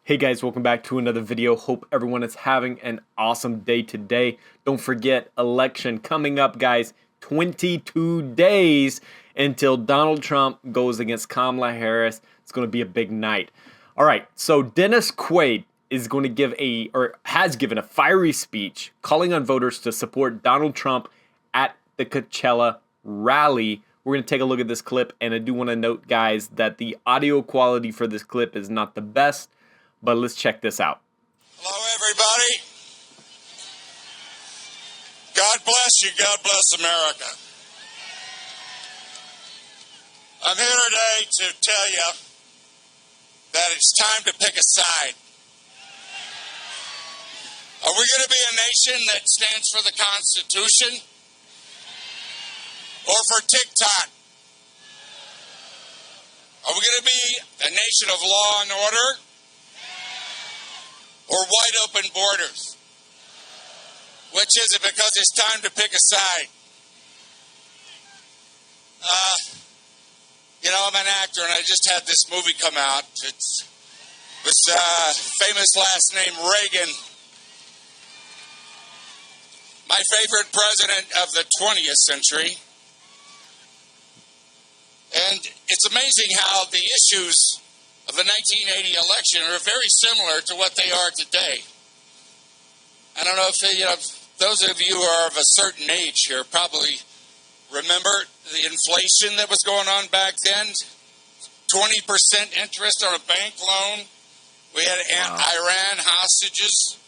Hey guys, welcome back to another video. Hope everyone is having an awesome day today. Don't forget, election coming up, guys. 22 days until Donald Trump goes against Kamala Harris. It's going to be a big night. All right, so Dennis Quaid is going to give has given a fiery speech calling on voters to support Donald Trump at the Coachella rally. We're going to take a look at this clip, and I do want to note, guys, that the audio quality for this clip is not the best. But let's check this out. Hello, everybody. God bless you. God bless America. I'm here today to tell you that it's time to pick a side. Are we going to be a nation that stands for the Constitution or for TikTok? Are we going to be a nation of law and order or wide open borders? Which is it? Because it's time to pick a side. I'm an actor, and I just had this movie come out. It's famous last name Reagan. My favorite president of the 20th century. And it's amazing how the issues of the 1980 election are very similar to what they are today. I don't know if those of you who are of a certain age here probably remember the inflation that was going on back then. 20% interest on a bank loan. We had Iran hostages.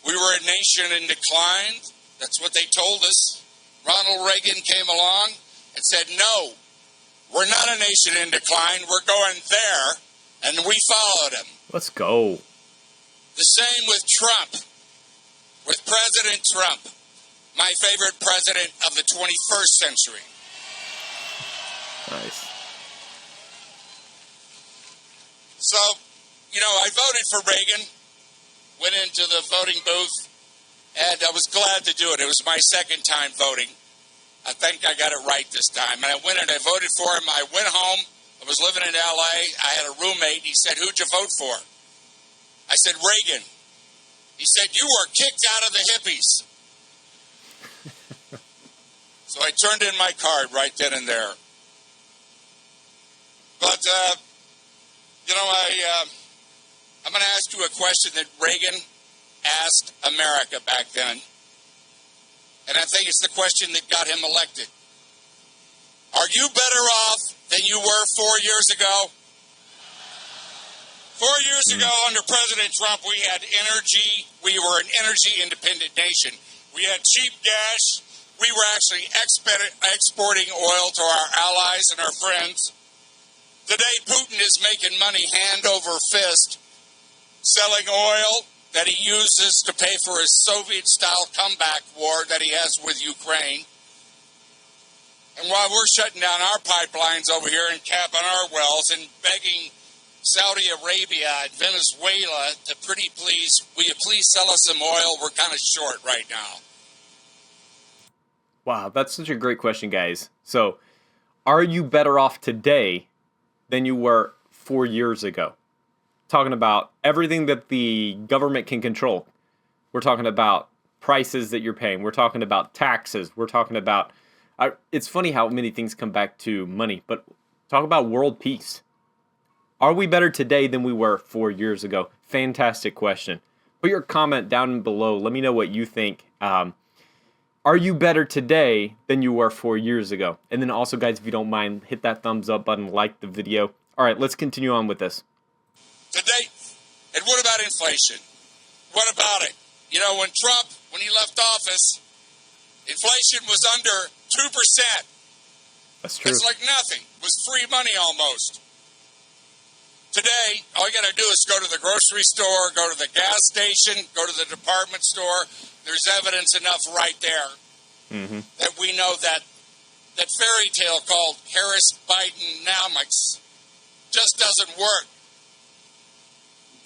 We were a nation in decline. That's what they told us. Ronald Reagan came along and said, no, we're not a nation in decline. We're going there. And we followed him. Let's go. The same with Trump. With President Trump. My favorite president of the 21st century. Nice. So, I voted for Reagan. Went into the voting booth. And I was glad to do it. It was my second time voting. I think I got it right this time. And I went and I voted for him. I went home. I was living in L.A. I had a roommate. He said, who'd you vote for? I said, Reagan. He said, you were kicked out of the hippies. So I turned in my card right then and there. But, I'm going to ask you a question that Reagan asked America back then. And I think it's the question that got him elected. Are you better off than you were 4 years ago? 4 years ago, under President Trump, we had energy. We were an energy-independent nation. We had cheap gas. We were actually exporting oil to our allies and our friends. Today, Putin is making money hand over fist, selling oil that he uses to pay for his Soviet-style comeback war that he has with Ukraine. And while we're shutting down our pipelines over here and capping our wells and begging Saudi Arabia and Venezuela to will you please sell us some oil? We're kind of short right now. Wow, that's such a great question, guys. So, are you better off today than you were 4 years ago? Talking about everything that the government can control. We're talking about prices that you're paying. We're talking about taxes. We're talking about... it's funny how many things come back to money, but talk about world peace. Are we better today than we were 4 years ago? Fantastic question. Put your comment down below. Let me know what you think. Are you better today than you were 4 years ago? And then also, guys, if you don't mind, hit that thumbs up button, like the video. All right, let's continue on with this. Today, and what about inflation? What about it? When he left office, inflation was under 2%. That's true. It's like nothing. It was free money almost. Today, all you got to do is go to the grocery store, go to the gas station, go to the department store. There's evidence enough right there that we know that fairy tale called Harris Bidenomics just doesn't work.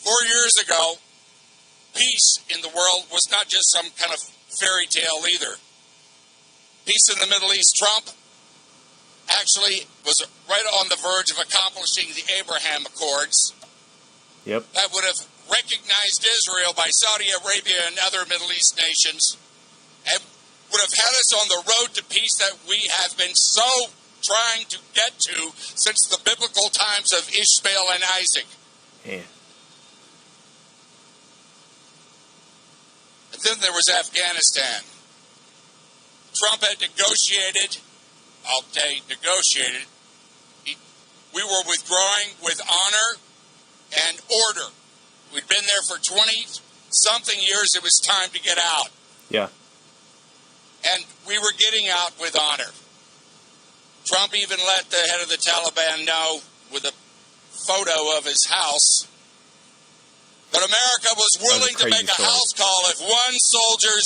4 years ago, peace in the world was not just some kind of fairy tale either. Peace in the Middle East, Trump actually was right on the verge of accomplishing the Abraham Accords. Yep. that would have recognized Israel by Saudi Arabia and other Middle East nations, and would have had us on the road to peace that we have been so trying to get to since the biblical times of Ishmael and Isaac. Yeah. And then there was Afghanistan. Trump had negotiated. We were withdrawing with honor and order. We'd been there for 20-something years. It was time to get out. Yeah. And we were getting out with honor. Trump even let the head of the Taliban know with a photo of his house that America was willing to make a house call if one soldier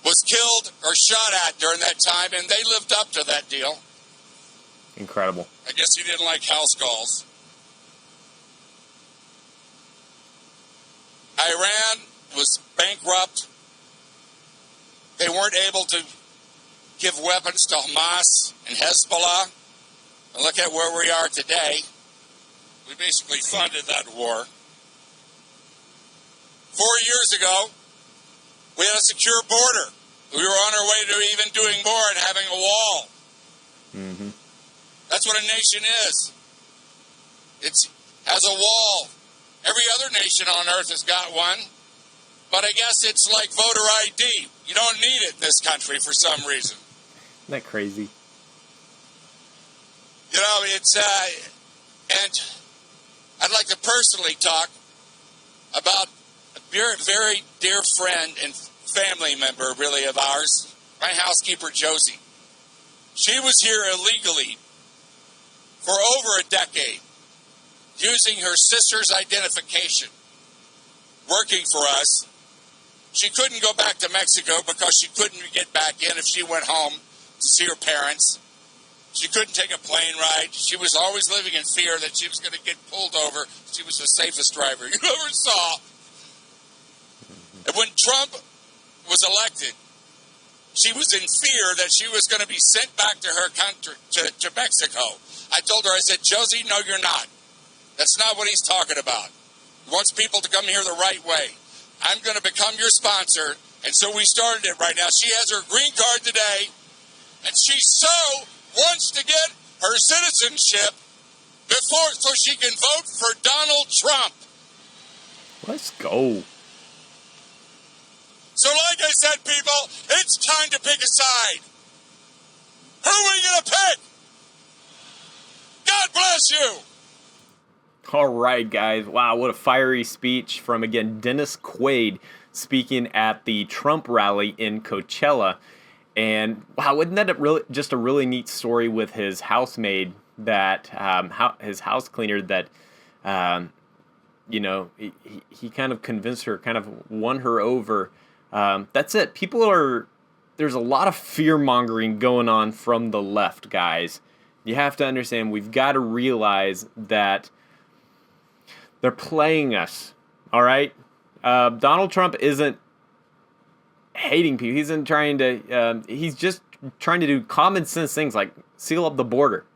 was killed or shot at during that time, and they lived up to that deal. Incredible. I guess he didn't like house calls. Iran was bankrupt. They weren't able to give weapons to Hamas and Hezbollah. And look at where we are today. We basically funded that war. 4 years ago, we had a secure border. We were on our way to even doing more and having a wall. Mm-hmm. That's what a nation is. It has a wall. Every other nation on earth has got one. But I guess it's like voter ID. You don't need it in this country for some reason. Isn't that crazy? You know, it's, and I'd like to personally talk about a very, very dear friend and family member, really, of ours, my housekeeper, Josie. She was here illegally for over a decade, using her sister's identification, working for us. She couldn't go back to Mexico because she couldn't get back in if she went home to see her parents. She couldn't take a plane ride. She was always living in fear that she was going to get pulled over. She was the safest driver you ever saw. And when Trump was elected, she was in fear that she was going to be sent back to her country, to Mexico. I told her, I said, Josie, no, you're not. That's not what he's talking about. He wants people to come here the right way. I'm going to become your sponsor. And so we started it right now. She has her green card today, and she so wants to get her citizenship before so she can vote for Donald Trump. Let's go. So like I said, people, it's time to pick a side. Who are you going to pick? God bless you. All right, guys. Wow, what a fiery speech from, again, Dennis Quaid speaking at the Trump rally in Coachella. And wow, wasn't that just a really neat story with his housemaid that, his house cleaner that, you know, he kind of convinced her, kind of won her over. That's it. There's a lot of fear-mongering going on from the left, guys. You have to understand, we've got to realize that they're playing us, all right? Donald Trump isn't hating people. He's just trying to do common sense things like seal up the border.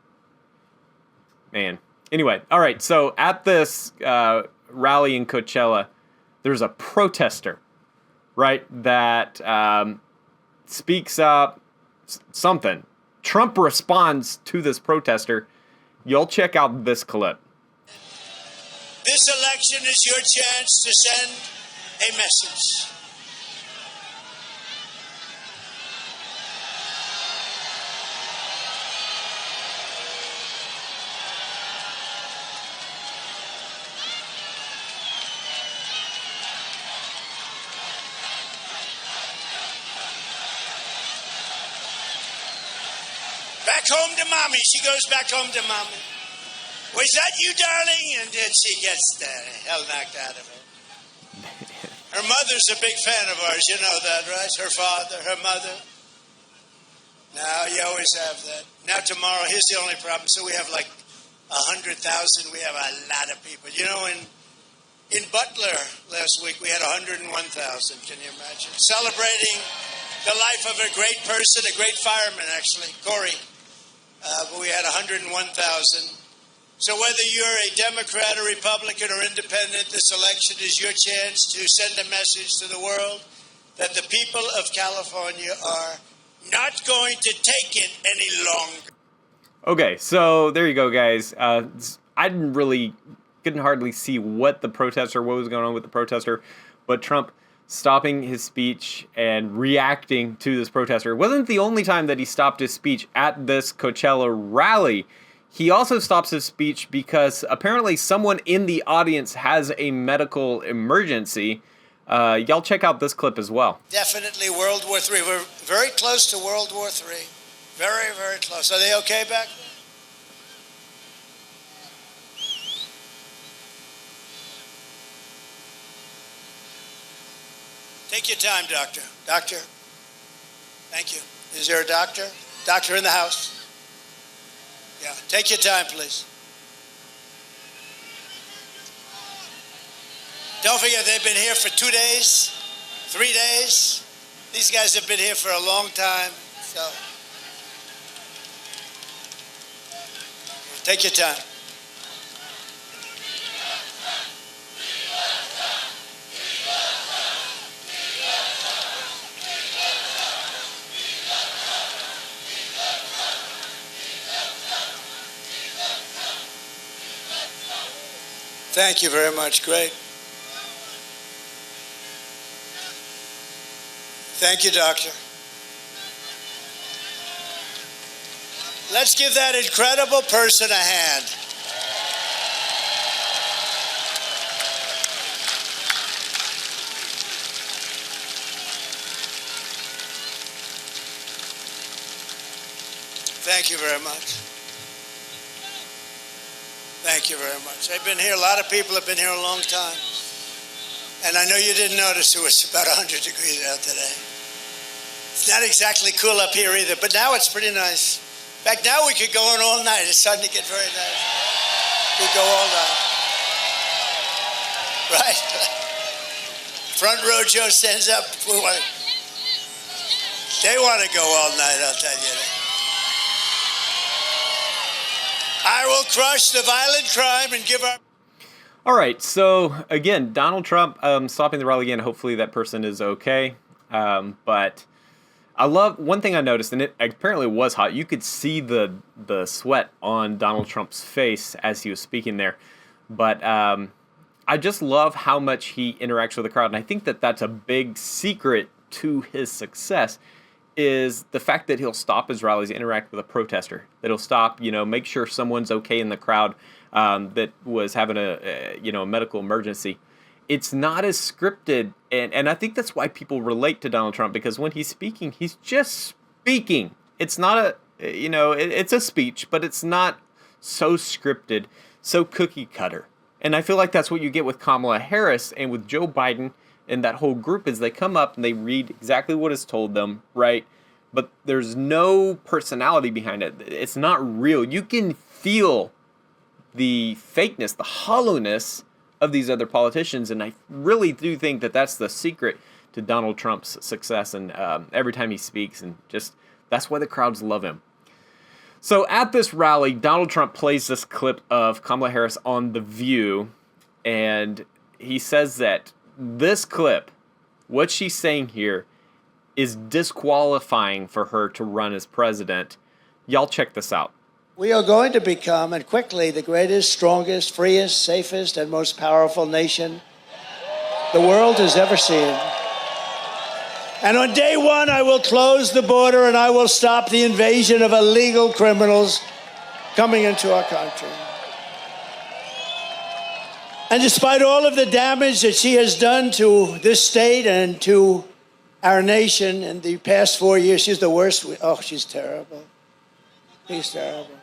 Man. Anyway, all right, so at this rally in Coachella, there's a protester, right, that speaks up something. Trump responds to this protester. Y'all check out this clip. This election is your chance to send a message. Back home to mommy. She goes back home to mommy. Was that you, darling? And then she gets the hell knocked out of her. Her mother's a big fan of ours. You know that, right? Her father, her mother. Now, you always have that. Now, tomorrow, here's the only problem. So we have like 100,000. We have a lot of people. You know, in Butler last week, we had 101,000. Can you imagine? Celebrating the life of a great person, a great fireman, actually, Corey. But we had 101,000. So whether you're a Democrat or Republican or independent, this election is your chance to send a message to the world that the people of California are not going to take it any longer. Okay, so there you go, guys. I couldn't hardly see what was going on with the protester, but Trump stopping his speech and reacting to this protester. It wasn't the only time that he stopped his speech at this Coachella rally. He also stops his speech because apparently someone in the audience has a medical emergency. Y'all check out this clip as well. Definitely World War III. We're very close to World War III. Very, very close. Are they okay back there? Take your time, doctor. Doctor. Thank you. Is there a doctor? Doctor in the house? Yeah. Take your time, please. Don't forget, they've been here for 2 days, 3 days. These guys have been here for a long time, so take your time. Thank you very much. Great. Thank you, doctor. Let's give that incredible person a hand. Thank you very much. Thank you very much. I've been here, a lot of people have been here a long time. And I know you didn't notice it was about 100 degrees out today. It's not exactly cool up here either, but now it's pretty nice. In fact, now we could go on all night. It's starting to get very nice. We go all night. Right? Front row Joe stands up. They want to go all night, I'll tell you that. I will crush the violent crime and give our... All right, so again, Donald Trump stopping the rally again. Hopefully that person is okay. But I love, one thing I noticed, and it apparently was hot. You could see the sweat on Donald Trump's face as he was speaking there. But I just love how much he interacts with the crowd. And I think that that's a big secret to his success, is the fact that he'll stop his rallies, interact with a protester, that he'll stop, make sure someone's okay in the crowd that was having a medical emergency. It's not as scripted, and I think that's why people relate to Donald Trump, because when he's speaking, he's just speaking. It's not it's a speech, but it's not so scripted, so cookie cutter. And I feel like that's what you get with Kamala Harris and with Joe Biden and that whole group, is they come up and they read exactly what is told them, right? But there's no personality behind it. It's not real. You can feel the fakeness, the hollowness of these other politicians, and I really do think that that's the secret to Donald Trump's success, and every time he speaks, and just that's why the crowds love him. So at this rally, Donald Trump plays this clip of Kamala Harris on The View, and he says that this clip, what she's saying here, is disqualifying for her to run as president. Y'all check this out. We are going to become, and quickly, the greatest, strongest, freest, safest, and most powerful nation the world has ever seen. And on day one, I will close the border and I will stop the invasion of illegal criminals coming into our country. And despite all of the damage that she has done to this state and to our nation in the past 4 years, she's the worst. She's terrible. She's terrible.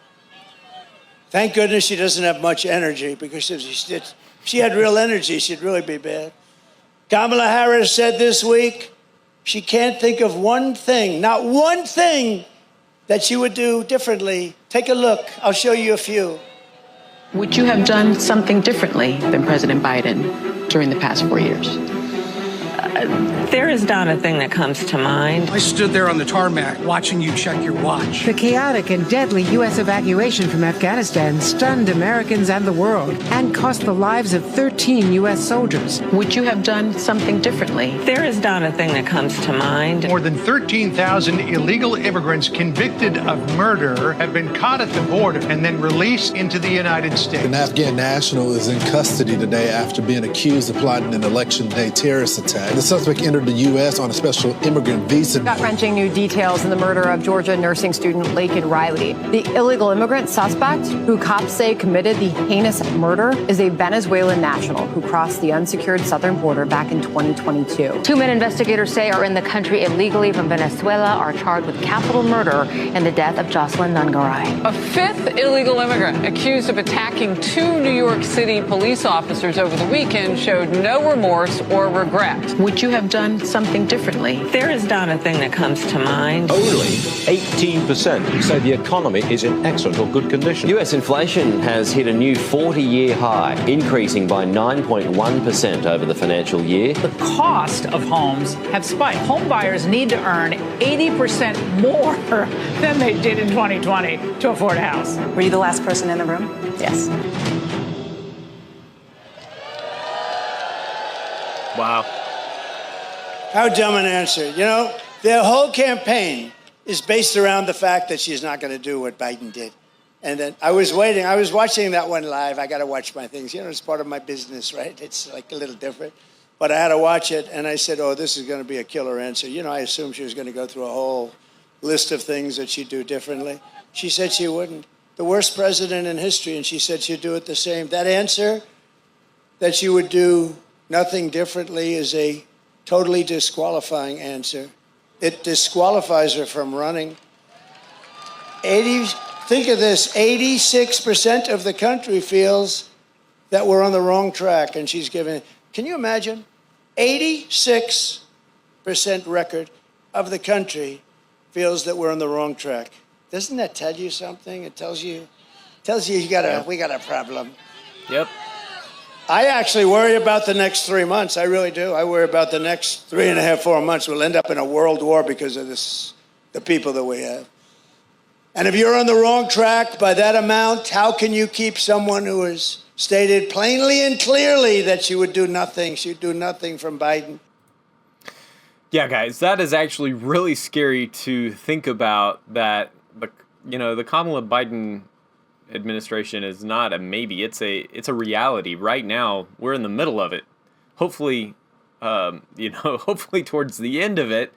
Thank goodness she doesn't have much energy, because if she had real energy, she'd really be bad. Kamala Harris said this week she can't think of one thing, not one thing, that she would do differently. Take a look. I'll show you a few. Would you have done something differently than President Biden during the past 4 years? There is not a thing that comes to mind. I stood there on the tarmac watching you check your watch. The chaotic and deadly U.S. evacuation from Afghanistan stunned Americans and the world and cost the lives of 13 U.S. soldiers. Would you have done something differently? There is not a thing that comes to mind. More than 13,000 illegal immigrants convicted of murder have been caught at the border and then released into the United States. An Afghan national is in custody today after being accused of plotting an election day terrorist attack. The suspect entered the U.S. on a special immigrant visa. Gut-wrenching new details in the murder of Georgia nursing student Laken Riley. The illegal immigrant suspect, who cops say committed the heinous murder, is a Venezuelan national who crossed the unsecured southern border back in 2022. Two men investigators say are in the country illegally from Venezuela are charged with capital murder in the death of Jocelyn Nungaray. A fifth illegal immigrant accused of attacking two New York City police officers over the weekend showed no remorse or regret. Would you have done something differently? There is not a thing that comes to mind. Only 18% say the economy is in excellent or good condition. US inflation has hit a new 40-year high, increasing by 9.1% over the financial year. The cost of homes have spiked. Home buyers need to earn 80% more than they did in 2020 to afford a house. Were you the last person in the room? Yes. Wow. How dumb an answer. You know, their whole campaign is based around the fact that she's not going to do what Biden did. And then I was watching that one live. I got to watch my things. You know, it's part of my business, right? It's like a little different. But I had to watch it, and I said, oh, this is going to be a killer answer. You know, I assumed she was going to go through a whole list of things that she'd do differently. She said she wouldn't. The worst president in history, and she said she'd do it the same. That answer, that she would do nothing differently, is a totally disqualifying answer. It disqualifies her from running. Think of this, 86% of the country feels that we're on the wrong track, and she's given, can you imagine? 86% record of the country feels that we're on the wrong track. Doesn't that tell you something? It tells you we got a problem. Yep. I actually worry about the next 3 months. I really do. I worry about the next 3.5, 4 months. We'll end up in a world war because of the people that we have. And if you're on the wrong track by that amount, how can you keep someone who has stated plainly and clearly that she would do nothing? She'd do nothing from Biden. Yeah, guys, that is actually really scary to think about, that the Kamala Biden administration is not a maybe. It's a reality. Right now, we're in the middle of it. Hopefully, hopefully towards the end of it,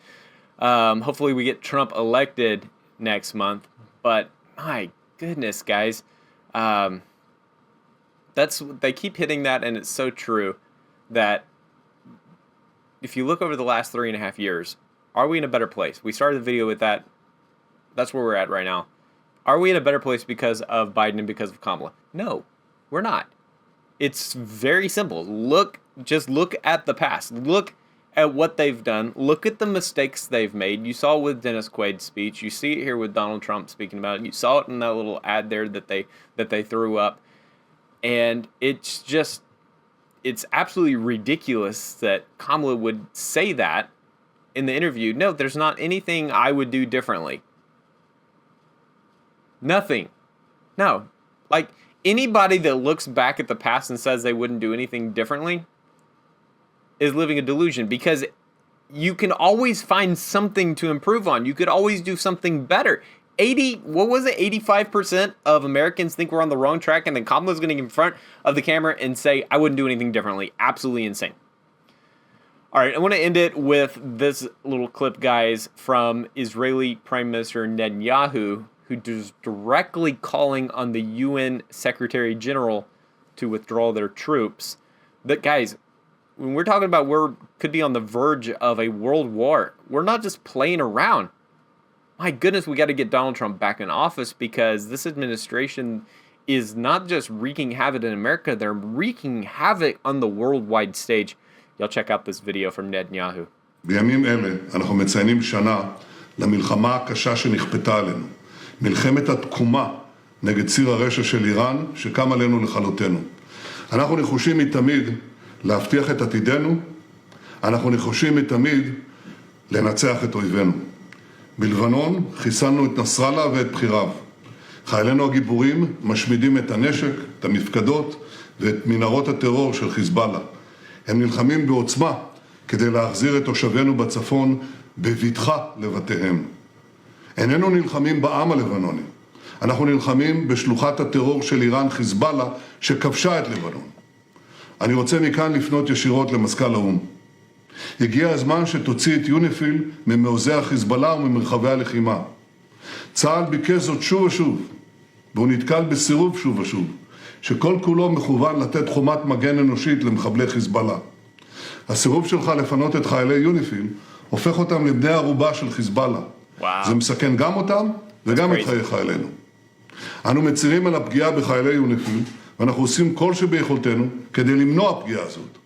hopefully we get Trump elected next month. But my goodness, guys, they keep hitting that, and it's so true that if you look over the last 3.5 years, are we in a better place? We started the video with that. That's where we're at right now. Are we in a better place because of Biden and because of Kamala? No, we're not. It's very simple. Just look at the past. Look at what they've done. Look at the mistakes they've made. You saw it with Dennis Quaid's speech. You see it here with Donald Trump speaking about it. You saw it in that little ad there that they threw up. And it's absolutely ridiculous that Kamala would say that in the interview. No, there's not anything I would do differently. Nothing. No. Like, anybody that looks back at the past and says they wouldn't do anything differently is living a delusion, because you can always find something to improve on. You could always do something better. 85% of Americans think we're on the wrong track, and then Kamala's going to get in front of the camera and say, I wouldn't do anything differently. Absolutely insane. All right, I want to end it with this little clip, guys, from Israeli Prime Minister Netanyahu, who is directly calling on the UN Secretary General to withdraw their troops. That, guys, when we're talking about could be on the verge of a world war, we're not just playing around. My goodness, we got to get Donald Trump back in office, because this administration is not just wreaking havoc in America, they're wreaking havoc on the worldwide stage. Y'all check out this video from Netanyahu. בימים אלה אנחנו מציינים שנה למלחמה הקשה שנכפתה עלינו. מלחמת התקומה נגד ציר הרשע של איראן שקם עלינו לכלותנו. אנחנו נחושים מתמיד להבטיח את עתידנו, אנחנו נחושים מתמיד לנצח את אויבינו. בלבנון חיסלנו את נסראללה ואת בחיריו. חיילינו הגיבורים משמידים את הנשק, את המפקדות ואת מנהרות הטרור של חיזבאללה. הם נלחמים בעוצמה כדי להחזיר את תושבינו בצפון בבטחה לבתיהם. איננו נלחמים בעם הלבנוני. אנחנו נלחמים בשלוחת הטרור של איראן חיזבאללה שכבשה את לבנון. אני רוצה מכאן לפנות ישירות למזכ"ל האו"ם. הגיע הזמן שתוציא את יוניפיל ממעוזי החיזבאללה וממרחבי הלחימה. צה"ל ביקש זאת שוב ושוב, והוא נתקל בסירוב שוב ושוב, שכל כולו מכוון לתת חומת מגן אנושית למחבלי חיזבאללה. הסירוב שלך לפנות את חיילי יוניפיל הופך אותם לבני ערובה של חיזבאללה. זה מסכן גם אותם וגם את חיי חיילינו. אנו מצירים על הפגיעה בחיילי יוניפיל, ואנחנו עושים כל שביכולתנו כדי למנוע פגיעה זאת.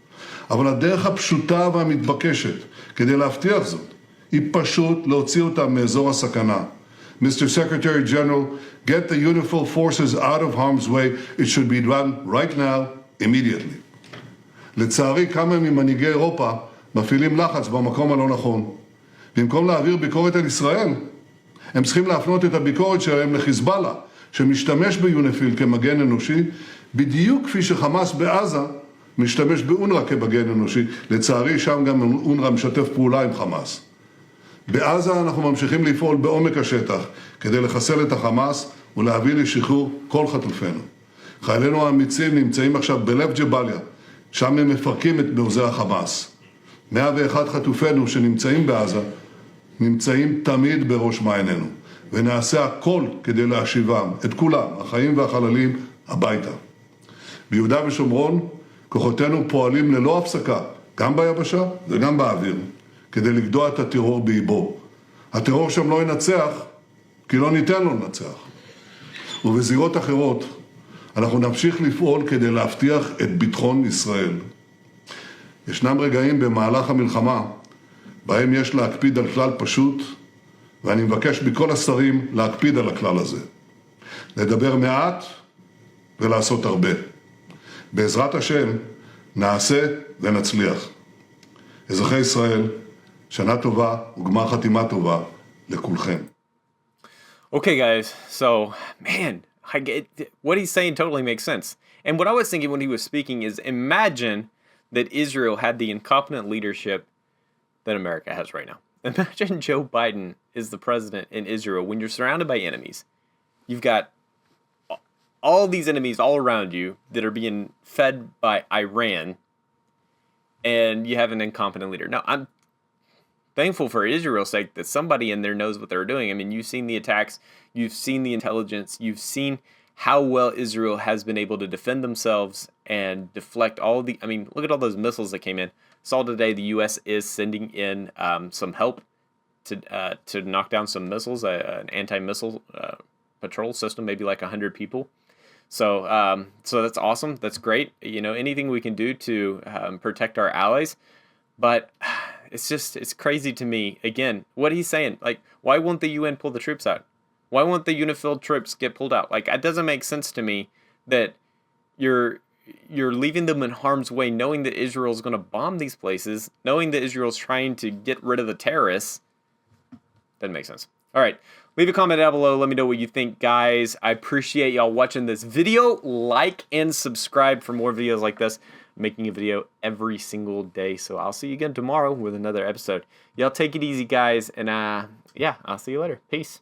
אבל הדרך הפשוטה והמתבקשת כדי להבטיח זאת היא פשוט להוציא אותם מאזור הסכנה. Mr. Secretary General, get the UNIFIL forces out of harm's way. It should be done right now, immediately. לצערי, כמה ממנהיגי אירופה מפעילים לחץ במקום הלא נכון. במקום להעביר ביקורת על ישראל, הם צריכים להפנות את הביקורת שלהם לחיזבאללה, שמשתמש ביוניפיל כמגן אנושי, בדיוק כפי שחמאס בעזה משתמש באונר"א כמגן אנושי. לצערי, שם גם אונר"א משתף פעולה עם חמאס. בעזה אנחנו ממשיכים לפעול בעומק השטח כדי לחסל את החמאס ולהביא לשחרור כל חטופינו. חיילינו האמיצים נמצאים עכשיו בלב ג'באליה, שם הם מפרקים את מעוזי החמאס. 101 חטופינו שנמצאים בעזה נמצאים תמיד בראש מעיינינו, ונעשה הכל כדי להשיבם, את כולם, החיים והחללים, הביתה. ביהודה ושומרון כוחותינו פועלים ללא הפסקה, גם ביבשה וגם באוויר, כדי לגדוע את הטרור באיבו. הטרור שם לא ינצח, כי לא ניתן לו לנצח. ובזירות אחרות, אנחנו נמשיך לפעול כדי להבטיח את ביטחון ישראל. ישנם רגעים במהלך המלחמה, בהם יש להקפיד על כלל פשוט, ואני מבקש מכל השרים להקפיד על הכלל הזה. לדבר מעט ולעשות הרבה. בעזרת השם, נעשה ונצליח. אזרחי ישראל, שנה טובה וגמר חתימה טובה לכולכם. Okay, guys. So, man, what he's saying totally makes sense. And what I was thinking when he was speaking is, imagine that Israel had the incompetent leadership that America has right now. Imagine Joe Biden is the president in Israel when you're surrounded by enemies. You've got all these enemies all around you that are being fed by Iran, and you have an incompetent leader. Now, I'm thankful for Israel's sake that somebody in there knows what they're doing. I mean, you've seen the attacks, you've seen the intelligence, you've seen how well Israel has been able to defend themselves and deflect all the, I mean, look at all those missiles that came in. Saw today the U.S. is sending in some help to knock down some missiles, an anti-missile patrol system, maybe like 100 people. So that's awesome. That's great. You know, anything we can do to protect our allies. But it's crazy to me. Again, what he's saying, like, why won't the UN pull the troops out? Why won't the UNIFIL troops get pulled out? Like, it doesn't make sense to me that you're leaving them in harm's way, knowing that Israel's going to bomb these places, knowing that Israel's trying to get rid of the terrorists. Doesn't make sense. All right. Leave a comment down below. Let me know what you think, guys. I appreciate y'all watching this video. Like and subscribe for more videos like this. I'm making a video every single day. So I'll see you again tomorrow with another episode. Y'all take it easy, guys. And yeah, I'll see you later. Peace.